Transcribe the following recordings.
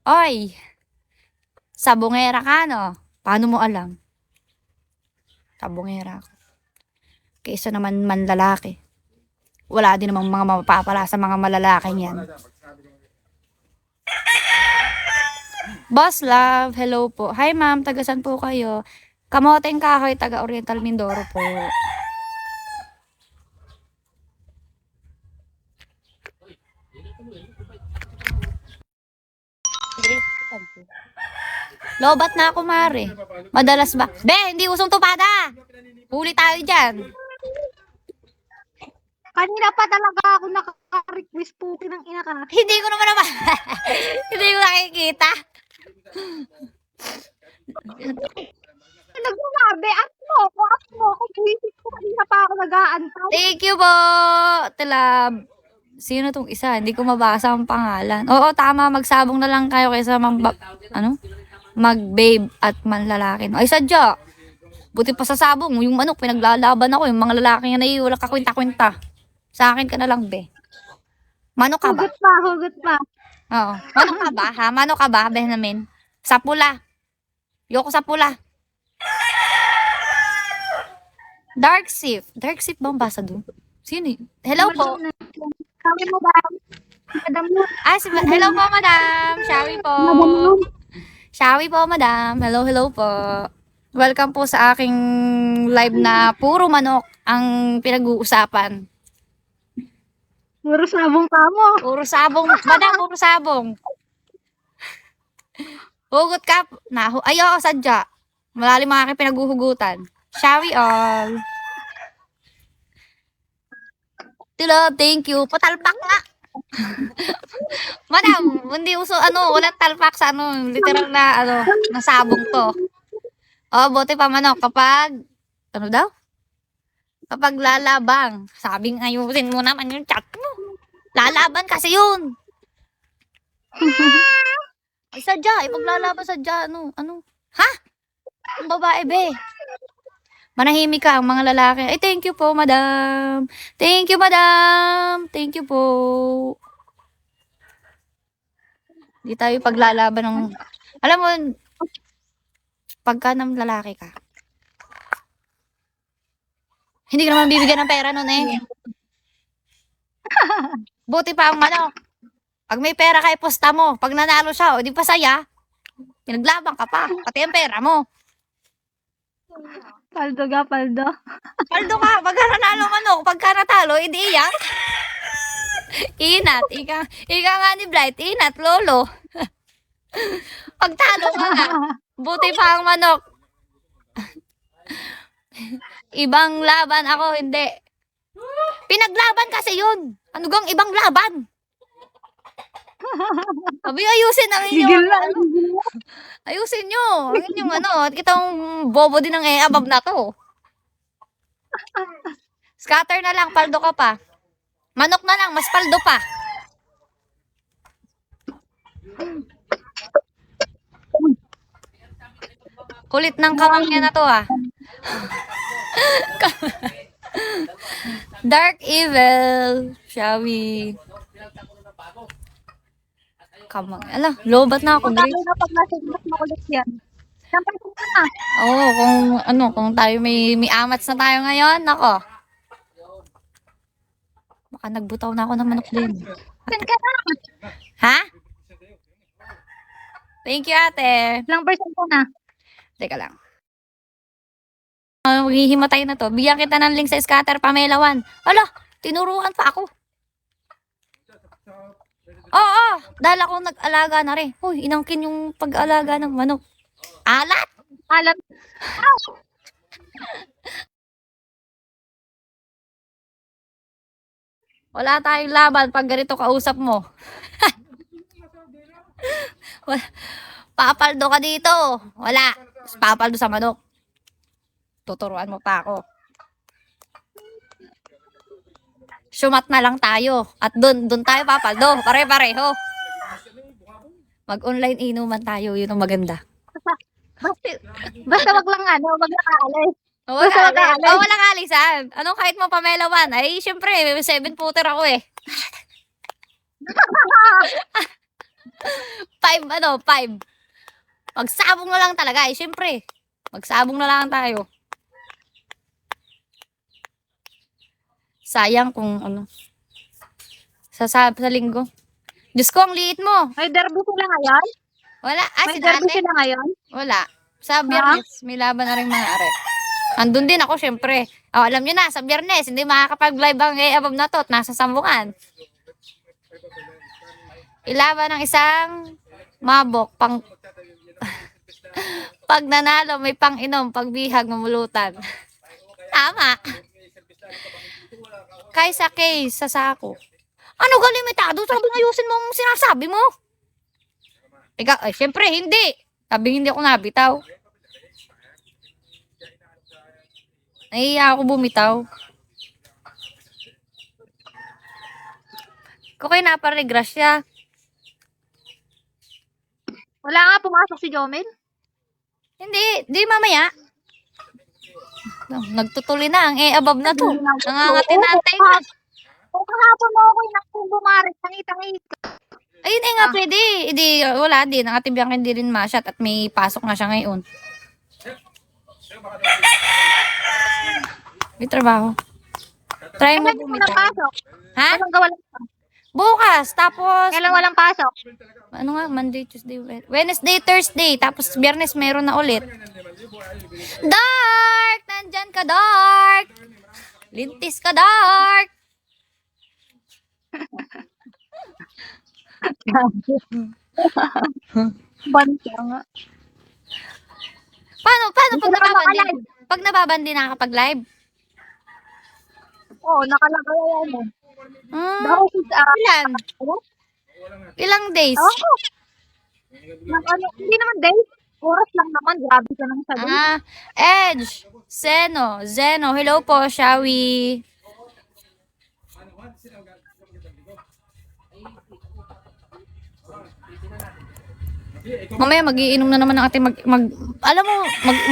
Oy, sabongera ka, no? Paano mo alam? Sabongera ako. Kaysa naman manlalaki. Wala din namang mga mapapala sa mga malalaking yan. Boss Love, hello po. Hi ma'am, tagasan po kayo? Kamoteng Kahoy, taga Oriental Mindoro po. Lobat na ako, Mare. Madalas ba? Be, hindi usong tupada. Huli tayo dyan. Kanina pa talaga ako naka-request po ng ina ka. Hindi ko naman hindi ko nakikita. Nagsasabi, at mo ako, buwisit ko, kanina pa ako nag-aantay. Thank you po, Tilab. Sino tong isa? Hindi ko mabasa ang pangalan. Oo, tama. Magsabong na lang kayo kaysa mag-babe at manlalaki. Ay, sadya. Buti pa sa sabong. Yung manok, pinaglalaban ako. Yung mga lalaki na wala kakwenta-kwenta. Sa akin ka na lang, be. Manok ka ba? Hugot pa. Oo. Manok ka ba, ha? Manok ka ba, Benjamin? Sa pula. Yoko sa pula. Dark Sif. Dark Sif ba ang basa doon? Sino yun? Hello po. Kami mo ba? Madam mo. Hello po, madam. Shawi po. Shawi po, madam. Hello, hello po. Welcome po sa aking live na puro manok ang pinag-uusapan. Puro sabong ka mo. Puro sabong. Madam, puro sabong. Hugot ka. Ayaw, sadya. Malalim ang aking pinaghuhugutan. Shawi all. Tilab, thank you. Patalpak nga. Madam, hindi uso, walang talpak sa literal na, nasabong to. Oh, buti pa manok kapag, daw? Kapag lalabang. Sabing ayusin mo naman yung chat mo. Lalaban kasi yun. Ay, sadya. Ipaglalaban sadya. Ha? Ang babae, be. Manahimik ka ang mga lalaki. Ay, thank you po, madam. Thank you, madam. Thank you po. Di tayo paglalaban ng... Alam mo, pagka ng lalaki ka, hindi ka naman bibigyan ng pera nun eh. Buti pa ang manok. Pag may pera ka, iposta mo. Pag nanalo siya, o di pa saya, pinaglabang ka pa. Pati ang pera mo. Paldo ka, paldo. Paldo ka. Pagka nanalo manok, pagka natalo, hindi iyak. Inat. Ika nga ni Blight. Inat, lolo. Pagtalo ka nga. Buti pa ang manok. Ibang laban ako, hindi. Pinaglaban kasi yun. Ano gang ibang laban? Sabi, ayusin ang inyong, ayusin nyo. Ang inyong kitang bobo din ng abab na to. Scatter na lang, paldo ka pa. Manok na lang, mas paldo pa. Kulit ng kawang niya na to ah. Dark Evil. Shall we? Kamang. Ala, lobat na ako. Magkano na pag nasigas makulit yan? Siyempre ko na. Oo, kung tayo may amats na tayo ngayon, nako. Baka nagbutaw na ako ng manok din. Saan ka na? Ha? Thank you, ate. Ilang percent ko na? Teka lang. Maghihimatay na to. Bigyan kita ng link sa scatter, Pamela 1. Ala, tinuruan pa ako. Oo, dahil ako nag-alaga na rin. Uy, inangkin yung pag-alaga ng manok. Alat! Alam. Wala tayong laban pag ganito kausap mo. Papaldo ka dito. Wala. Papaldo sa manok. Tuturuan mo pa ako. Sumat na lang tayo. At dun tayo papaldo. Pare-pareho. Mag-online inuman tayo. Yun ang maganda. Basta wag lang wag lang aalis. Walang alisan. Anong kahit mo Pamela 1? Ay, syempre, 7-footer ako eh. 5. Magsabong na lang talaga eh, syempre. Magsabong na lang tayo. Sayang kung ano. Sa linggo. Diyos ko, ang liit mo. May derby sila ngayon? Wala. Ah, May si derby ate? sila ngayon? Wala. Sa Biyernes, may laban na rin mga are. Andun din ako, syempre. Oh, alam nyo na, sa Biyernes, hindi makakapag-live ang above na to at nasa sambungan. Ilaban ng isang mabok, pag nanalo, may pang-inom, pagbihag, mamulutan. Tama. Kaysa case, sa sako. Ano ka limitado? Sabi ng ayusin mo ang sinasabi mo. Ikaw, ay, syempre, hindi. Sabi hindi ako nabitaw. Nahiya ako bumitaw. Kung kayo naparegrasya. Wala nga pumasok si Jomel. Hindi, di mamaya. Nagtutuloy na ang above na to. Nangangatinantay na. Kung kahapon mo ako yung bumarik, nangitang-ngita. Ayun nga pwede. Hindi, wala din. Ang atibiyang hindi rin masyat at may pasok na siya ngayon. May trabaho. Try mo Kailan walang bumitaw. pasok? Ha? Walang gawalan pasok. Bukas. Tapos, Kailan walang pasok? ano nga, Monday, Tuesday, Wednesday, Thursday. Tapos, Biyernes meron na ulit. Dark! Nandyan ka, Dark! Lintis ka, Dark! Banta nga. Paano pag Hindi ka nababandi? makalive. Pag nababandi nakakapag-live? Oo, nakalagay yan eh. Hmm, ilan? Ilang days? Oo. Hindi naman days. Oras lang naman. Grabe ka nang sabi. Edge, Zeno, hello po, Shawi. Mamaya magiinom na naman ng ating alam mo,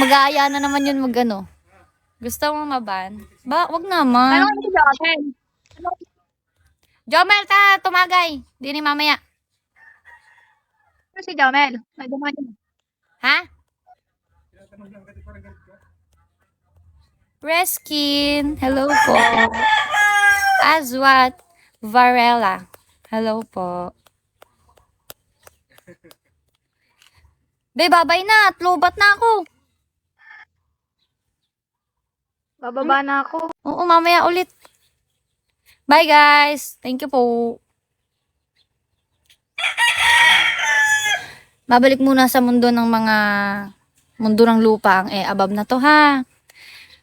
mag-aaya na naman yun ano. Gusto mo maban? Wag naman. Tanong si Jomel. Jomel, tumagay. Di ni mamaya. Ano si Jomel? May duman yun. Ha? Reskin, hello po. Azwat Varela, hello po. Be, babay na. At lobat na ako. Bababa na ako. Oo, mamaya ulit. Bye, guys. Thank you po. Babalik muna sa mundo ng mundo ng lupa ang above na to, ha.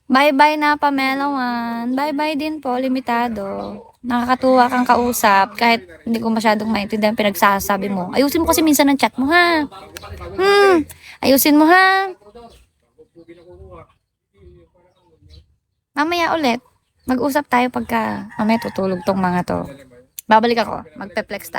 Bye-bye na, Pamela Juan. Bye-bye din po, limitado. Nakakatuwa kang kausap kahit hindi ko masyadong maintindihan pinagsasabi mo. Ayusin mo kasi minsan ang chat mo, ha. Ayusin mo, ha. Mamaya ulit. Mag-usap tayo pagka mamaya tutulog tong mga to. Babalik ako. Magpe-flex tayo.